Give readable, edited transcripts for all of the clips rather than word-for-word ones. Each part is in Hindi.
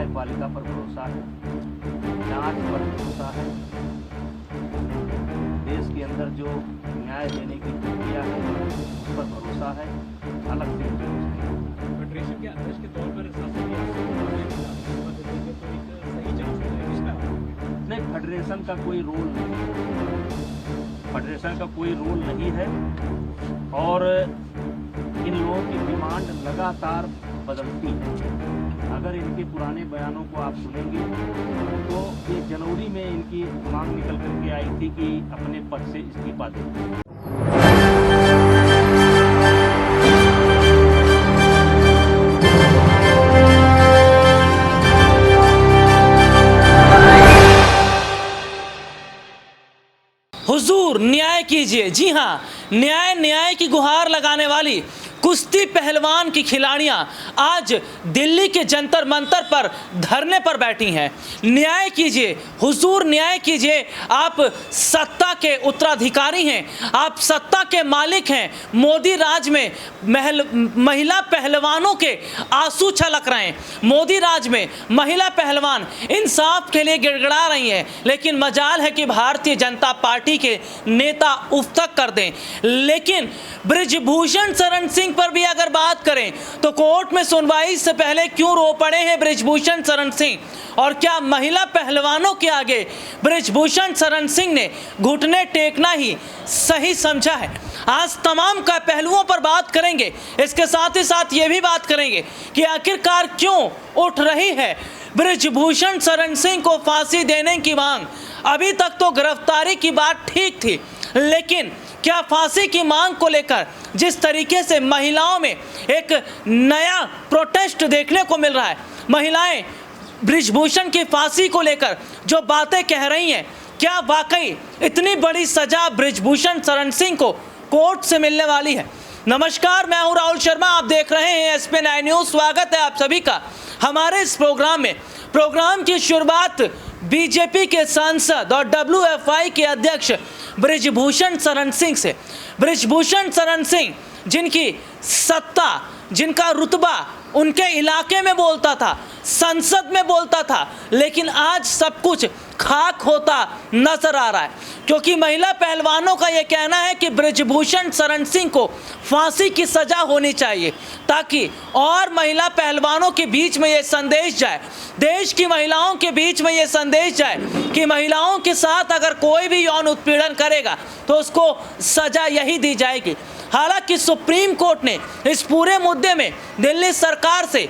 न्यायपालिका पर भरोसा है, जांच पर भरोसा है, देश के अंदर जो न्याय देने की प्रक्रिया है उस पर भरोसा है। अलग से फेडरेशन के अध्यक्ष के तौर पर नहीं, फेडरेशन का कोई रोल नहीं, फेडरेशन का कोई रोल नहीं है और इन लोगों की डिमांड लगातार बदलती है। अगर इनके पुराने बयानों को आप सुनेंगे तो ये जनवरी में इनकी मांग निकल करके आई थी कि अपने पद से इस्तीफा दें। हुजूर न्याय कीजिए। जी हाँ, न्याय की गुहार लगाने वाली कुश्ती पहलवान की खिलाड़ियां आज दिल्ली के जंतर मंतर पर धरने पर बैठी हैं। न्याय कीजिए हुजूर, न्याय कीजिए। आप सत्ता के उत्तराधिकारी हैं, आप सत्ता के मालिक हैं। मोदी राज में महिला पहलवानों के आंसू छलक रहे हैं। मोदी राज में महिला पहलवान इंसाफ के लिए गिड़गिड़ा रही हैं, लेकिन मजाल है कि भारतीय जनता पार्टी के नेता उफ तक कर दें। लेकिन बृजभूषण शरण सिंह पर भी अगर बात करें तो कोर्ट में सुनवाई से पहले क्यों रो पड़े हैं बृजभूषण शरण सिंह, और क्या महिला पहलवानों के आगे बृजभूषण शरण सिंह ने घुटने टेकना ही सही समझा है? आज तमाम का पहलुओं पर बात करेंगे। इसके साथ ही साथ ये भी बात करेंगे कि आखिरकार क्यों उठ रही है बृजभूषण शरण सिंह को फांसी देने की मांग। अभी तक तो गिरफ्तारी की बात ठीक थी, लेकिन क्या फांसी की मांग को लेकर जिस तरीके से महिलाओं में एक नया प्रोटेस्ट देखने को मिल रहा है, महिलाएं बृजभूषण की फांसी को लेकर जो बातें कह रही हैं, क्या वाकई इतनी बड़ी सजा बृजभूषण शरण सिंह को कोर्ट से मिलने वाली है? नमस्कार, मैं हूं राहुल शर्मा, आप देख रहे हैं SP9 न्यूज़। स्वागत है आप सभी का हमारे इस प्रोग्राम में। प्रोग्राम की शुरुआत बीजेपी के सांसद और WFI के अध्यक्ष बृजभूषण शरण सिंह से। बृजभूषण शरण सिंह जिनकी सत्ता, जिनका रुतबा उनके इलाके में बोलता था, संसद में बोलता था, लेकिन आज सब कुछ खाक होता नजर आ रहा है, क्योंकि महिला पहलवानों का यह कहना है कि बृजभूषण शरण सिंह को फांसी की सजा होनी चाहिए, ताकि और महिला पहलवानों के बीच में यह संदेश जाए, देश की महिलाओं के बीच में यह संदेश जाए कि महिलाओं के साथ अगर कोई भी यौन उत्पीड़न करेगा तो उसको सजा यही दी जाएगी। हालांकि सुप्रीम कोर्ट ने इस पूरे मुद्दे में दिल्ली सरकार से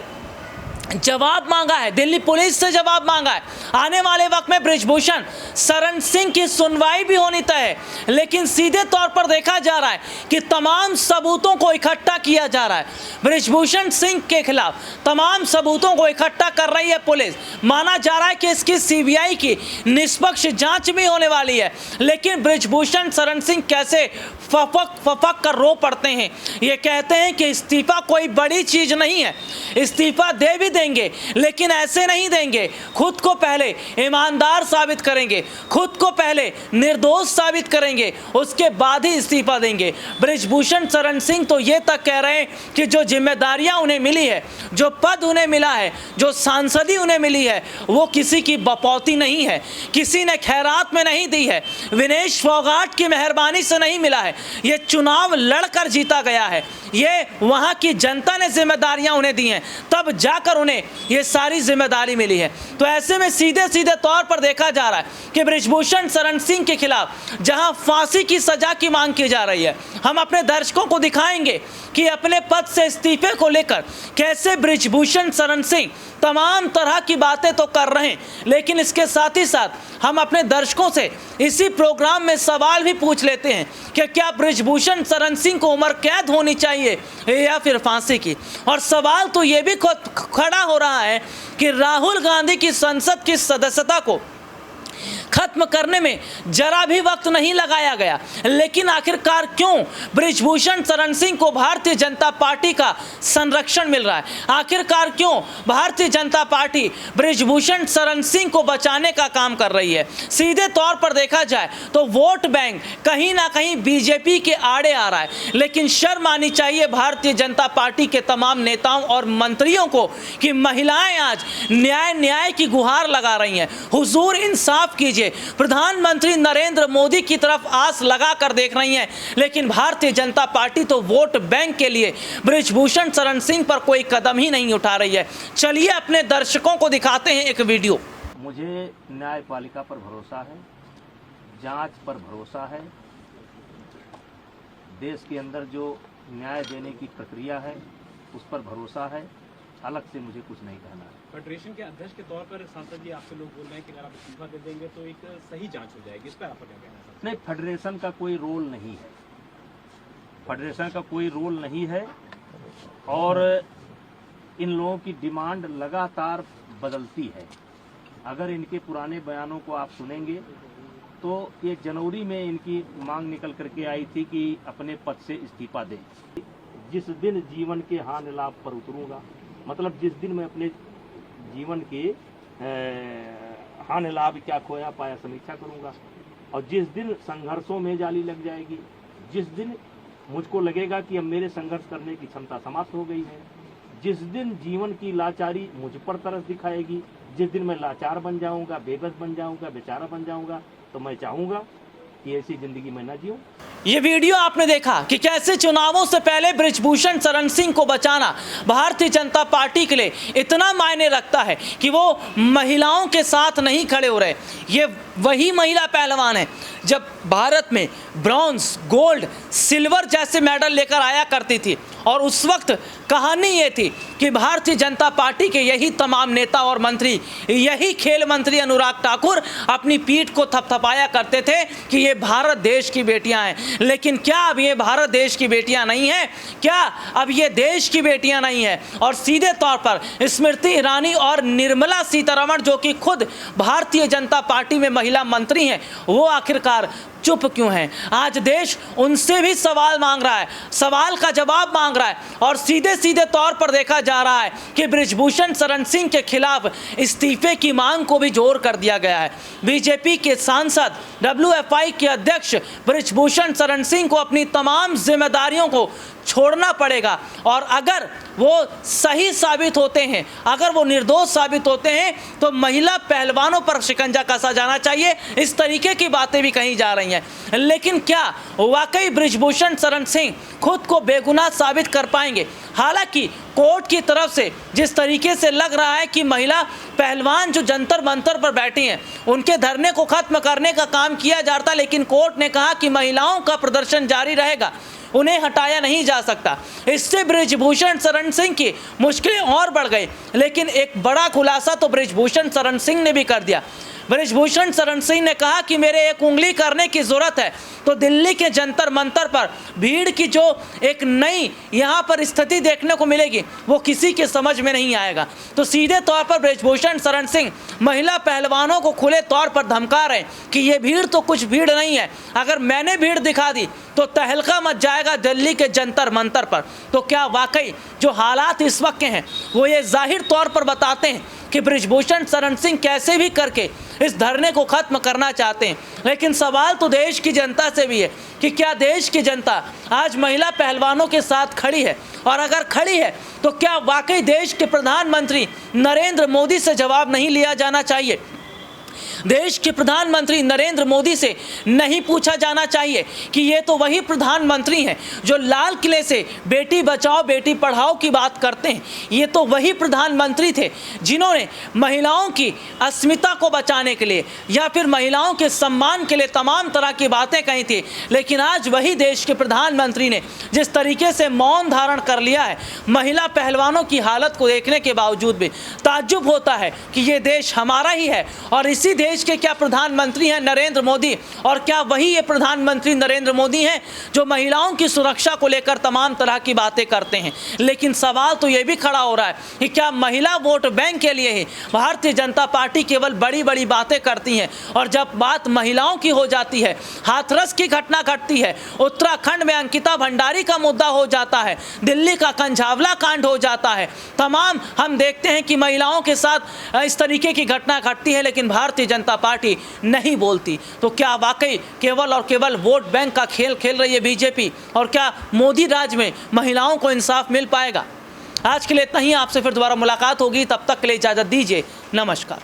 जवाब मांगा है, दिल्ली पुलिस से जवाब मांगा है। आने वाले वक्त में बृजभूषण शरण सिंह की सुनवाई भी होनी तय है, लेकिन सीधे तौर पर देखा जा रहा है कि तमाम सबूतों को इकट्ठा किया जा रहा है। बृजभूषण सिंह के खिलाफ तमाम सबूतों को इकट्ठा कर रही है पुलिस। माना जा रहा है कि इसकी CBI की निष्पक्ष जांच भी होने वाली है, लेकिन बृजभूषण शरण सिंह कैसे फपक कर रो पड़ते हैं। ये कहते हैं कि इस्तीफा कोई बड़ी चीज नहीं है, इस्तीफा दे भी देंगे, लेकिन ऐसे नहीं देंगे। खुद को पहले ईमानदार साबित करेंगे, खुद को पहले निर्दोष साबित करेंगे, उसके बाद ही इस्तीफा देंगे। बृजभूषण शरण सिंह तो ये तक कह रहे हैं कि जो जिम्मेदारियां उन्हें मिली है, जो पद उन्हें मिला है, जो सांसदी उन्हें मिली है, वो किसी की बपौती नहीं है, किसी ने खैरात में नहीं दी है, विनेश फोगाट की मेहरबानी से नहीं मिला है। ये चुनाव लड़कर जीता गया है, ये वहां की जनता ने जिम्मेदारियां उन्हें दी हैं, तब जाकर उन्हें ये सारी जिम्मेदारी मिली है। तो ऐसे में सीधे सीधे तौर पर देखा जा रहा है कि बृजभूषण शरण सिंह के खिलाफ जहां फांसी की सजा की मांग की जा रही है, हम अपने दर्शकों को दिखाएंगे कि अपने पद से इस्तीफे को लेकर कैसे बृजभूषण शरण सिंह तमाम तरह की बातें तो कर रहे हैं, लेकिन इसके साथ ही साथ हम अपने दर्शकों से इसी प्रोग्राम में सवाल भी पूछ लेते हैं कि क्या बृजभूषण शरण सिंह को उम्र कैद होनी चाहिए या फिर फांसी की। और सवाल तो ये भी खड़ा हो रहा है कि राहुल गांधी की संसद की सदस्यता को खत्म करने में जरा भी वक्त नहीं लगाया गया। लेकिन आखिरकार क्यों बृजभूषण शरण सिंह को भारतीय जनता पार्टी का संरक्षण मिल रहा है? आखिरकार क्यों भारतीय जनता पार्टी बृजभूषण शरण सिंह को बचाने का काम कर रही है? सीधे तौर पर देखा जाए तो वोट बैंक कहीं ना कहीं बीजेपी के आड़े आ रहा है। लेकिन शर्म आनी चाहिए भारतीय जनता पार्टी के तमाम नेताओं और मंत्रियों को कि महिलाएं आज न्याय की गुहार लगा रही हैं। हुजूर इंसाफ कीजिए। प्रधानमंत्री नरेंद्र मोदी की तरफ आस लगा कर देख रही हैं, लेकिन भारतीय जनता पार्टी तो वोट बैंक के लिए बृजभूषण शरण सिंह पर कोई कदम ही नहीं उठा रही है। चलिए अपने दर्शकों को दिखाते हैं एक वीडियो। मुझे न्यायपालिका पर भरोसा है, जांच पर भरोसा है। देश के अंदर जो न्याय देने की प्रक्रिया है उस पर भरोसा है। अलग से मुझे कुछ नहीं कहना है। फेडरेशन के अध्यक्ष के तौर पर सांसद जी आपसे लोग बोल रहे हैं कि अगर आप इस्तीफा दे देंगे तो एक सही जांच हो जाएगी, इस पर आपका क्या कहना है? नहीं, फेडरेशन का कोई रोल नहीं है। फेडरेशन का कोई रोल नहीं है और इन लोगों की डिमांड लगातार बदलती है। अगर इनके पुराने बयानों को आप सुनेंगे तो ये जनवरी में इनकी मांग निकल करके आई थी कि अपने पद से इस्तीफा दें। जिस दिन जीवन के हानि लाभ पर उतरूंगा, मतलब जिस दिन मैं अपने जीवन के हानि लाभ क्या खोया पाया समीक्षा करूंगा, और जिस दिन संघर्षों में जाली लग जाएगी, जिस दिन मुझको लगेगा कि अब मेरे संघर्ष करने की क्षमता समाप्त हो गई है, जिस दिन जीवन की लाचारी मुझ पर तरस दिखाएगी, जिस दिन मैं लाचार बन जाऊंगा, बेबस बन जाऊंगा, बेचारा बन जाऊंगा, तो मैं चाहूंगा कि ऐसी जिंदगी मैं न जीऊं। ये वीडियो आपने देखा कि कैसे चुनावों से पहले बृजभूषण शरण सिंह को बचाना भारतीय जनता पार्टी के लिए इतना मायने रखता है कि वो महिलाओं के साथ नहीं खड़े हो रहे। ये वही महिला पहलवान है जब भारत में ब्रॉन्ज, गोल्ड, सिल्वर जैसे मेडल लेकर आया करती थी, और उस वक्त कहानी ये थी कि भारतीय जनता पार्टी के यही तमाम नेता और मंत्री, यही खेल मंत्री अनुराग ठाकुर अपनी पीठ को थपथपाया करते थे कि ये भारत देश की बेटियां हैं। लेकिन क्या अब ये भारत देश की बेटियां नहीं हैं? क्या अब ये देश की बेटियां नहीं हैं? और सीधे तौर पर स्मृति ईरानी और निर्मला सीतारमण, जो कि खुद भारतीय जनता पार्टी में महिला मंत्री हैं, वो आखिरकार चुप क्यों हैं? आज देश उनसे भी सवाल मांग रहा है, सवाल का जवाब मांग रहा है। और सीधे सीधे तौर पर देखा जा रहा है कि बृजभूषण शरण सिंह के खिलाफ इस्तीफे की मांग को भी जोर कर दिया गया है। बीजेपी के सांसद, WFI के अध्यक्ष बृजभूषण शरण सिंह को अपनी तमाम जिम्मेदारियों को छोड़ना पड़ेगा, और अगर वो सही साबित होते हैं, अगर वो निर्दोष साबित होते हैं, तो महिला पहलवानों पर शिकंजा कसा जाना चाहिए। इस तरीके की बातें भी कही जा रही हैं। लेकिन क्या वाकई बृजभूषण शरण सिंह खुद को बेगुनाह साबित कर पाएंगे? हालांकि कोर्ट की तरफ से जिस तरीके से लग रहा है कि महिला पहलवान जो जंतर मंतर पर बैठी हैं, उनके धरने को खत्म करने का काम किया जाता, लेकिन कोर्ट ने कहा कि महिलाओं का प्रदर्शन जारी रहेगा, उन्हें हटाया नहीं जा सकता। इससे बृजभूषण शरण सिंह की मुश्किलें और बढ़ गई। लेकिन एक बड़ा खुलासा तो बृजभूषण शरण सिंह ने भी कर दिया। बृजभूषण शरण सिंह ने कहा कि मेरे एक उंगली करने की ज़रूरत है तो दिल्ली के जंतर मंतर पर भीड़ की जो एक नई यहाँ पर स्थिति देखने को मिलेगी, वो किसी के समझ में नहीं आएगा। तो सीधे तौर पर बृजभूषण शरण सिंह महिला पहलवानों को खुले तौर पर धमका रहे हैं कि ये भीड़ तो कुछ भीड़ नहीं है, अगर मैंने भीड़ दिखा दी तो तहलका मच जाएगा दिल्ली के जंतर मंतर पर। तो क्या वाकई जो हालात इस वक्त के हैं वो ये जाहिर तौर पर बताते हैं कि बृजभूषण शरण सिंह कैसे भी करके इस धरने को खत्म करना चाहते हैं? लेकिन सवाल तो देश की जनता से भी है कि क्या देश की जनता आज महिला पहलवानों के साथ खड़ी है? और अगर खड़ी है तो क्या वाकई देश के प्रधानमंत्री नरेंद्र मोदी से जवाब नहीं लिया जाना चाहिए? देश के प्रधानमंत्री नरेंद्र मोदी से नहीं पूछा जाना चाहिए कि ये तो वही प्रधानमंत्री हैं जो लाल किले से बेटी बचाओ बेटी पढ़ाओ की बात करते हैं? ये तो वही प्रधानमंत्री थे जिन्होंने महिलाओं की अस्मिता को बचाने के लिए या फिर महिलाओं के सम्मान के लिए तमाम तरह की बातें कही थी। लेकिन आज वही देश के प्रधानमंत्री ने जिस तरीके से मौन धारण कर लिया है, महिला पहलवानों की हालत को देखने के बावजूद भी ताज्जुब होता है कि ये देश हमारा ही है और इसी देश के क्या प्रधानमंत्री हैं नरेंद्र मोदी, और क्या वही ये प्रधानमंत्री नरेंद्र मोदी हैं जो महिलाओं की सुरक्षा को लेकर तमाम तरह की बातें करते हैं। लेकिन सवाल तो ये भी खड़ा हो रहा है कि क्या महिला वोट बैंक के लिए ही भारतीय जनता पार्टी केवल बड़ी बड़ी बातें करती है, और जब बात महिलाओं की हो जाती है, हाथरस की घटना घटती है, उत्तराखंड में अंकिता भंडारी का मुद्दा हो जाता है, दिल्ली का कंझावला कांड हो जाता है, तमाम हम देखते हैं कि महिलाओं के साथ इस तरीके की घटना घटती है, लेकिन भारतीय जनता पार्टी नहीं बोलती। तो क्या वाकई केवल और केवल वोट बैंक का खेल खेल रही है बीजेपी, और क्या मोदी राज में महिलाओं को इंसाफ मिल पाएगा? आज के लिए इतना ही, आपसे फिर दोबारा मुलाकात होगी, तब तक के लिए इजाज़त दीजिए, नमस्कार।